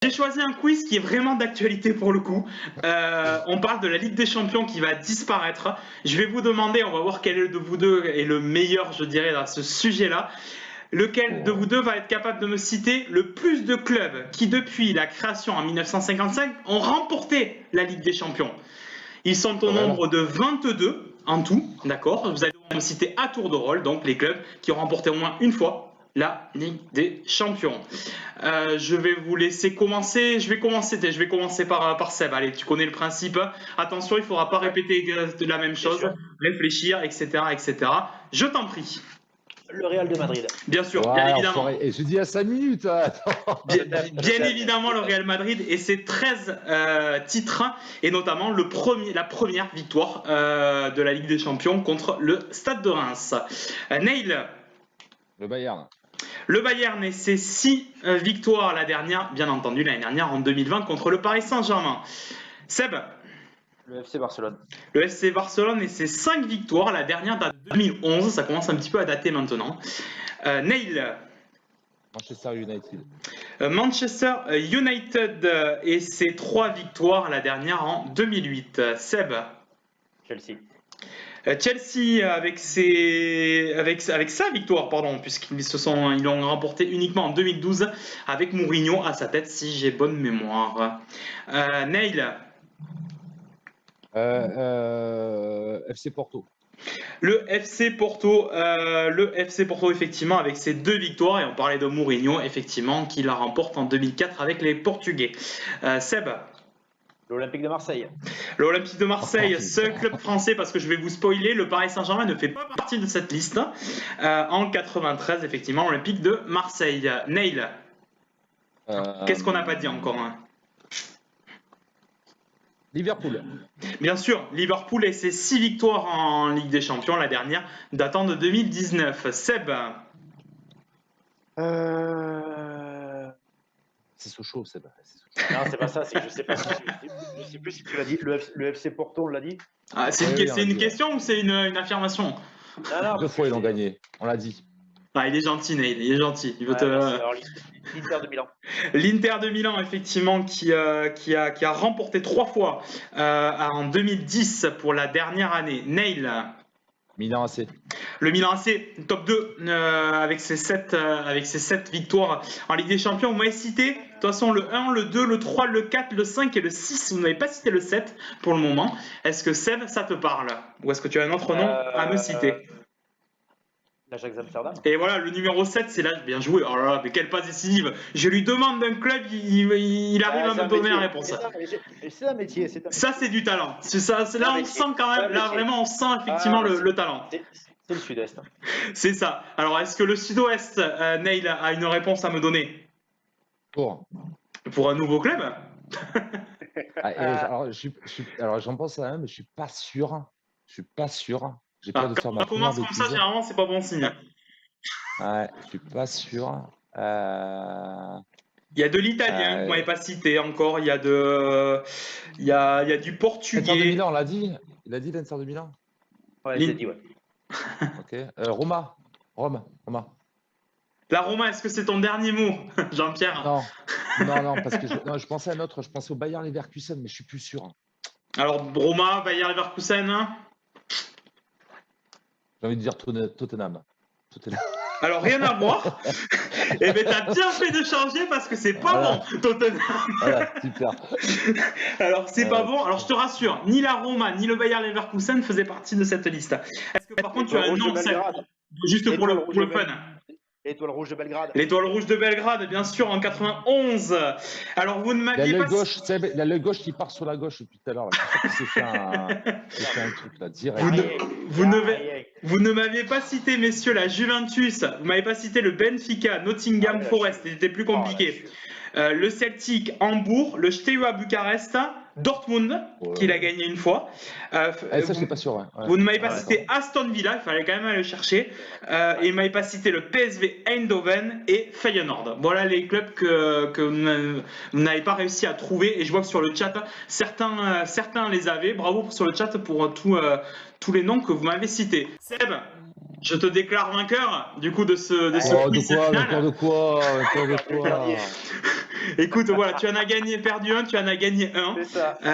J'ai choisi un quiz qui est vraiment d'actualité pour le coup. On parle de la Ligue des Champions qui va disparaître. Je vais vous demander, on va voir quel de vous deux est le meilleur, je dirais, dans ce sujet-là. Lequel de vous deux va être capable de me citer le plus de clubs qui, depuis la création en 1955, ont remporté la Ligue des Champions? Ils sont au nombre de 22 en tout, d'accord? Vous allez me citer à tour de rôle, donc les clubs qui ont remporté au moins une fois la Ligue des Champions. Je vais vous laisser commencer. Je vais commencer par Seb. Allez, tu connais le principe. Attention, il ne faudra pas répéter la même chose, réfléchir, etc., etc. Je t'en prie. Le Real de Madrid. Bien sûr, bien évidemment. Et je dis à 5 minutes. Bien évidemment, le Real Madrid et ses 13 titres, et notamment la première victoire de la Ligue des Champions contre le Stade de Reims. Neil. Le Bayern. Le Bayern et ses 6 victoires la dernière, bien entendu l'année dernière en 2020 contre le Paris Saint-Germain. Seb. Le FC Barcelone. Le FC Barcelone et ses 5 victoires, la dernière date de 2011, ça commence un petit peu à dater maintenant. Neil. Manchester United. Manchester United et ses 3 victoires, la dernière en 2008. Seb. Chelsea. Chelsea avec sa victoire, pardon, puisqu'ils l'ont remporté uniquement en 2012 avec Mourinho à sa tête, si j'ai bonne mémoire. Neil. FC Porto. Le FC Porto, effectivement, avec ses 2 victoires, et on parlait de Mourinho, effectivement, qui la remporte en 2004 avec les Portugais. Seb. L'Olympique de Marseille. L'Olympique de Marseille, seul club français, parce que je vais vous spoiler, le Paris Saint-Germain ne fait pas partie de cette liste. En 93, effectivement, l'Olympique de Marseille. Neil. Qu'est-ce qu'on n'a pas dit encore, hein? Liverpool. Bien sûr, Liverpool et ses 6 victoires en Ligue des Champions, la dernière datant de 2019. Seb. C'est Sochaux, Seb. Non, c'est pas ça, c'est que je sais pas si je sais plus si tu l'as dit. Le FC Porto, on l'a dit. Ah, c'est une question ou c'est une affirmation? Non, 2 fois ils l'ont gagné, on l'a dit. Ah, il est gentil, Neil, il est gentil. Il veut l'Inter de Milan. L'Inter de Milan, effectivement, qui a remporté 3 fois en 2010 pour la dernière année. Neil. Milan AC. Le Milan AC, top 2 avec ses 7 victoires en Ligue des Champions. Vous m'avez cité, de toute façon, le 1, le 2, le 3, le 4, le 5 et le 6. Vous n'avez pas cité le 7 pour le moment. Est-ce que Seb, ça te parle? Ou est-ce que tu as un autre nom à me citer? L'Ajax Amsterdam. Et voilà, le numéro 7, c'est là, bien joué. Oh là là, mais quelle passe décisive. Je lui demande d'un club, il arrive à me donner la réponse. C'est un métier. Ça, c'est du talent. Là, on sent quand même, là, vraiment, on sent effectivement le talent. C'est le Sud-Est. C'est ça. Alors, est-ce que le Sud-Ouest, Neil, a une réponse à me donner? Pour un nouveau club? Alors, j'en pense à un, mais je suis pas sûr. J'ai peur de faire ma première bêtise. On commence comme ça, généralement, c'est pas bon signe. Ouais, je suis pas sûr. Il y a de l'italien que vous m'avez pas cité encore. Il y a du portugais. L'Inter de Milan, on l'a dit. Il a dit l'Inter de Milan. Ouais, il a dit, ouais. Ok. Roma. La Roma, est-ce que c'est ton dernier mot, Jean-Pierre? Non, parce que je pensais à un autre. Je pensais au Bayer Leverkusen, mais je suis plus sûr. Alors, Roma, Bayer Leverkusen. J'ai envie de dire Tottenham. Alors, rien à voir. Eh bien, t'as bien fait de changer parce que c'est pas bon, Tottenham. Voilà, super. Alors, c'est pas bon. Alors, je te rassure, ni la Roma, ni le Bayer Leverkusen faisaient partie de cette liste. Est-ce que, par contre, tu as un nom, juste pour le fun? L'Étoile Rouge de Belgrade. L'Étoile Rouge de Belgrade, bien sûr, en 91. Alors, vous ne m'aviez pas... Il y a l'œil gauche qui part sur la gauche depuis tout à l'heure. Il s'est fait un truc là, direct. Vous ne m'aviez pas cité, messieurs, la Juventus. Vous m'avez pas cité le Benfica, Nottingham Forest. C'était plus compliqué. Le Celtic, Hambourg, le Steaua Bucarest, Dortmund, qu'il a gagné une fois. Ça, je suis pas sûr. Ouais. Vous ne m'avez pas cité Aston Villa, il fallait quand même aller le chercher. Et il ne m'avez pas cité le PSV Eindhoven et Feyenoord. Voilà les clubs que vous n'avez pas réussi à trouver. Et je vois que sur le chat, certains les avaient. Bravo sur le chat pour tous les noms que vous m'avez cités. Seb, je te déclare vainqueur du coup de ce quiz final. De quoi Écoute, voilà, tu en as perdu un, tu en as gagné un. C'est ça.